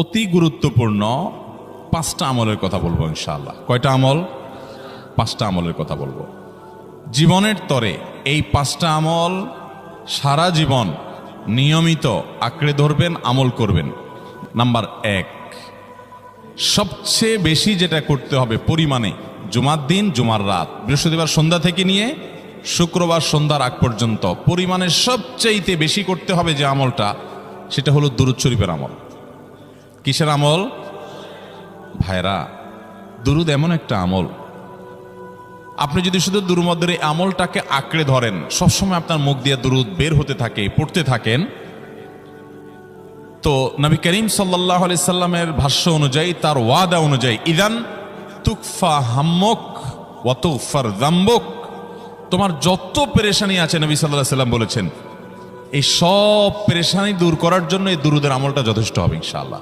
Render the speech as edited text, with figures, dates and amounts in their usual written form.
অতি গুরুত্বপূর্ণ 5টা আমলের কথা বলবো ইনশাআল্লাহ। কয়টা আমল? 5টা আমলের কথা বলবো জীবনের তরে। এই 5টা আমল সারা জীবন নিয়মিত আঁকড়ে ধরবেন, আমল করবেন। নাম্বার 1, সবচেয়ে বেশি যেটা করতে হবে পরিমাণে, জুমার দিন, জুমার রাত, বৃহস্পতিবার সন্ধ্যা থেকে নিয়ে শুক্রবার সন্ধ্যার আগ পর্যন্ত পরিমাণে সবচেয়ে বেশি করতে হবে যে আমলটা, সেটা হলো দুরূদ শরীফের আমল। কিসের আমল? ভাইরা, দুরূদ এমন একটা আমল, আপনি যদি শুধু দুরূদের এই আমলটাকে আঁকড়ে ধরেন, সবসময় আপনার মুখ দিয়ে দুরূদ বের হতে থাকে, পড়তে থাকেন, তো নবী করিম সাল্লাল্লাহু আলাইহি সাল্লামের ভাষ্য অনুযায়ী, তার ওয়াদা অনুযায়ী, ইদান তুকফা হাম্মুক ওয়া তুগফার যামবুক, তোমার যত পেরেশানি আছে নবী সাল্লাল্লাহু আলাইহি সাল্লাম বলেছেন, এই সব পেরেশানি দূর করার জন্য এই দুরূদের আমলটা যথেষ্ট হবে ইনশাআল্লাহ।